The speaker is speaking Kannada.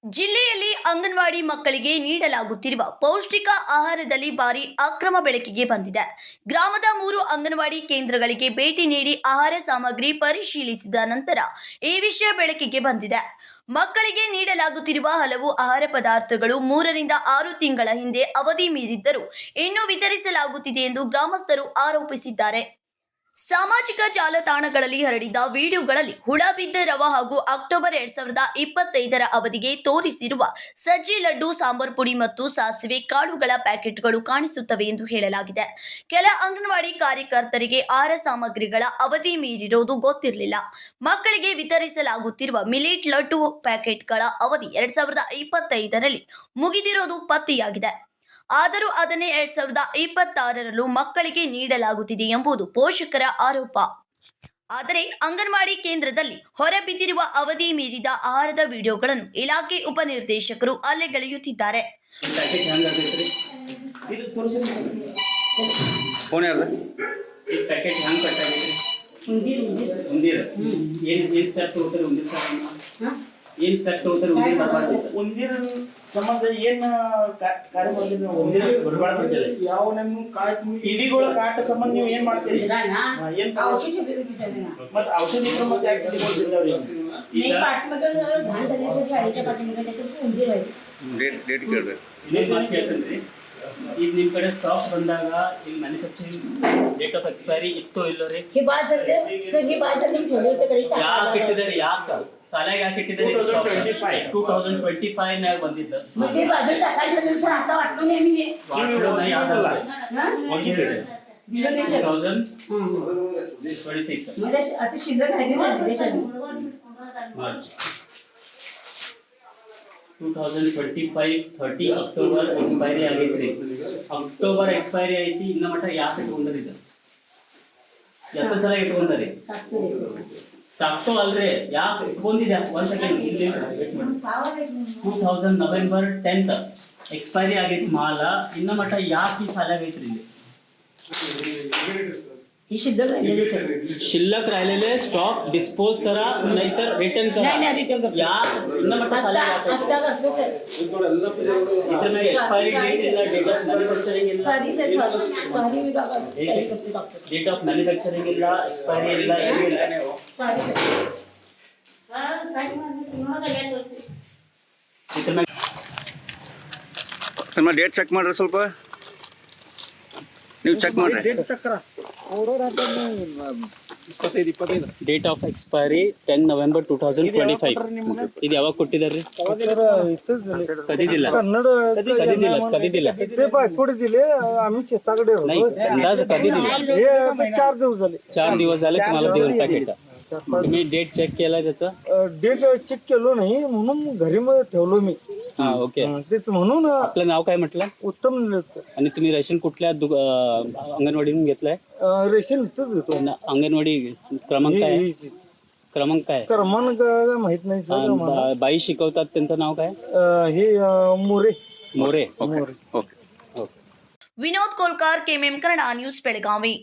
ಜಿಲ್ಲೆಯಲ್ಲಿ ಅಂಗನವಾಡಿ ಮಕ್ಕಳಿಗೆ ನೀಡಲಾಗುತ್ತಿರುವ ಪೌಷ್ಟಿಕ ಆಹಾರದಲ್ಲಿ ಭಾರಿ ಅಕ್ರಮ ಬೆಳಕಿಗೆ ಬಂದಿದೆ. ಗ್ರಾಮದ 3 ಅಂಗನವಾಡಿ ಕೇಂದ್ರಗಳಿಗೆ ಭೇಟಿ ನೀಡಿ ಆಹಾರ ಸಾಮಗ್ರಿ ಪರಿಶೀಲಿಸಿದ ನಂತರ ಈ ವಿಷಯ ಬೆಳಕಿಗೆ ಬಂದಿದೆ. ಮಕ್ಕಳಿಗೆ ನೀಡಲಾಗುತ್ತಿರುವ ಹಲವು ಆಹಾರ ಪದಾರ್ಥಗಳು 3 ರಿಂದ 6 ತಿಂಗಳ ಹಿಂದೆ ಅವಧಿ ಮೀರಿದ್ದರೂ ಇನ್ನೂ ವಿತರಿಸಲಾಗುತ್ತಿದೆ ಎಂದು ಗ್ರಾಮಸ್ಥರು ಆರೋಪಿಸಿದ್ದಾರೆ. ಸಾಮಾಜಿಕ ಜಾಲತಾಣಗಳಲ್ಲಿ ಹರಡಿದ ವಿಡಿಯೋಗಳಲ್ಲಿ ಹುಳ ಬಿದ್ದ ರವ ಹಾಗೂ ಅಕ್ಟೋಬರ್ 2025ರ ಅವಧಿಗೆ ತೋರಿಸಿರುವ ಸಜ್ಜಿ ಲಡ್ಡು, ಸಾಂಬಾರ್ ಪುಡಿ ಮತ್ತು ಸಾಸಿವೆ ಕಾಳುಗಳ ಪ್ಯಾಕೆಟ್ಗಳು ಕಾಣಿಸುತ್ತವೆ ಎಂದು ಹೇಳಲಾಗಿದೆ. ಕೆಲ ಅಂಗನವಾಡಿ ಕಾರ್ಯಕರ್ತರಿಗೆ ಆಹಾರ ಸಾಮಗ್ರಿಗಳ ಅವಧಿ ಮೀರಿರೋದು ಗೊತ್ತಿರಲಿಲ್ಲ. ಮಕ್ಕಳಿಗೆ ವಿತರಿಸಲಾಗುತ್ತಿರುವ ಮಿಲೆಟ್ ಲಡ್ಡು ಪ್ಯಾಕೆಟ್ಗಳ ಅವಧಿ 2025ರಲ್ಲಿ ಮುಗಿದಿರೋದು ಪತ್ತೆಯಾಗಿದೆ. ಆದರೂ ಅದನ್ನೇ 2026ರಲ್ಲೂ ಮಕ್ಕಳಿಗೆ ನೀಡಲಾಗುತ್ತಿದೆ ಎಂಬುದು ಪೋಷಕರ ಆರೋಪ. ಆದರೆ ಅಂಗನವಾಡಿ ಕೇಂದ್ರದಲ್ಲಿ ಹೊರಬಿದ್ದಿರುವ ಅವಧಿ ಮೀರಿದ ಆಹಾರದ ವಿಡಿಯೋಗಳನ್ನು ಇಲಾಖೆ ಉಪನಿರ್ದೇಶಕರು ಅಲ್ಲೆಗೆಳೆಯುತ್ತಿದ್ದಾರೆ. ಏನ್ ಸ್ಟೆಪ್ ತಗೋತಾರೆ ಒಂದಿರ ಸಂಬಂಧ ಏನ್ ಕಾರ್ಯ ಮಾಡಿದ್ರಿ ಒಂದಿರ ಬರಬಾರ್ದು ಯಾವ ನಮ್ಮ ಇದಿಗಳ ಕಾಟ ಸಂಬಂಧ ನೀವು ಏನ್ ಮಾಡ್ತೀರಿ ಏನ್ ಔಷಧಿ ಮತ್ತೆ ಔಷಧಿ ಮತ್ತೆ ಯಾಕೆ ಕೊಡ್ತಿದ್ದಾವ್ರಿ नाही पाठमग घाण झाल्याचं शाळेच्या पाठीमागे त्याचं उंदीर आहे डेट ಕೇಳ್ತೇನ್ರಿ ಈಗ ನಿಮ್ಮ ಕಡೆ ಸ್ಟಾಕ್ ಬಂದಾಗ ಇಲ್ಲಿ ಮ್ಯಾನುಫ್ಯಾಕ್ಚರಿಂಗ್ ಡೇಟ್ ಆಫ್ ಎಕ್ಸ್ಪೈರಿ ಇತ್ತು ಇಲ್ಲೋ ರೀ हे बाद झाले सर हे बाद झाले ठेवले होते कधी ಯಾಕೆ ಇಟ್ಟಿದ್ದಾರೆ ಯಾಕೆ ಸಾಲಾಗ ಯಾಕೆ ಇಟ್ಟಿದ್ದಾರೆ 2025 ನಾಗ ಬಂದಿದ್ದ मग ते बाजू टाकायला लागले सर आता वाटलं नाही मी ವಾಟರ್ ನೈ ಯಾವ್ದಲ್ಲ दिलं नाही सर 2026 मला आता शिल्लक राहिली ना देशात मार्च 2025 30 ಅಕ್ಟೋಬರ್ ಎಕ್ಸ್ಪೈರಿ ಆಗೈತ್ರಿ. ಅಕ್ಟೋಬರ್ ಎಕ್ಸ್ಪೈರಿ ಐತಿ ಇನ್ನ ಮಟ್ಟ ಯಾಕೆ ಇಟ್ಕೊಂಡ್ರಿ ಇದು ಎಷ್ಟು ಸಲ ಇಟ್ಕೊಂಡ್ರಿ ತಾಕ್ತೋ ಅಲ್ರಿ ಯಾಕೆ ಇಟ್ಕೊಂಡಿದ್ಯಾ ಒಂದ್ ಸೆಕೆಂಡ್ ಇಲ್ಲಿ ವೇಟ್ ಮಾಡಿ 2000 ನವೆಂಬರ್ 10th ಎಕ್ಸ್ಪೈರಿ ಆಗೈತಿ ಮಾಲ ಇನ್ನ ಮಟ್ಟ ಯಾಕೆ ಈ ಸಾಲ ಆಗೈತ್ರಿ ಇಲ್ಲಿ ही शिल्लक राहिलेली सर शिल्लक राहिलेले स्टॉक डिस्पोज करा नाहीतर रिटर्न करा नाही रिटर्न करतो या इन्न मट्ಟ ಸಾಲ आता करतो सर इतर में एक्सपायरी डेट ಇಲ್ಲ डेट ಆಫ್ ಮ್ಯಾನುಫ್ಯಾಕ್ಚರಿಂಗ್ ಇಲ್ಲ सॉरी सर सॉरी मी बाबा काय करते डॉक्टर डेट ಆಫ್ ಮ್ಯಾನುಫ್ಯಾಕ್ಚರಿಂಗ್ ಇಲ್ಲ एक्सपायरी ಇಲ್ಲ ಏನು ಇಲ್ಲ सॉरी सर इतर में ಸರ್ ಡೇಟ್ ಚೆಕ್ ಮಾಡ್ರಿ ಸ್ವಲ್ಪ ನೀವು ಚೆಕ್ ಮಾಡ್ರಿ डेट ಆಫ್ ಎಕ್ಸ್ಪೈರಿ 10 ನವೆಂಬರ್ 2025 ಇದು ಯಾವಾಗ ಕೊಟ್ಟಿದ್ದಾರೆ ಕದಿದಿಲ್ಲ ಕದಿದಿಲ್ಲ दिले आम्ही शेताकडे नाही अंदाज कदिदिಲ್ಲ 4 दिवस झाले तुम्हाला देऊन पॅकेट तुम्ही डेट चेक केला त्याचा डेट चेक केलो नाही म्हणून घरी मध्ये ठेवलो मी हा ओके तेच म्हणून आपलं नाव काय म्हटलं उत्तम निलस्कर आणि तुम्ही रेशन कुठल्या अंगणवाडीतून घेतलाय रेशन इथंच घेतो अंगणवाडी क्रमांक काय क्रमांक काय क्रमांक माहित नाही सर बाई शिकवतात त्यांचं नाव काय हे More More okay Vinod Kolkar, KMM Kannada news, Belagavi.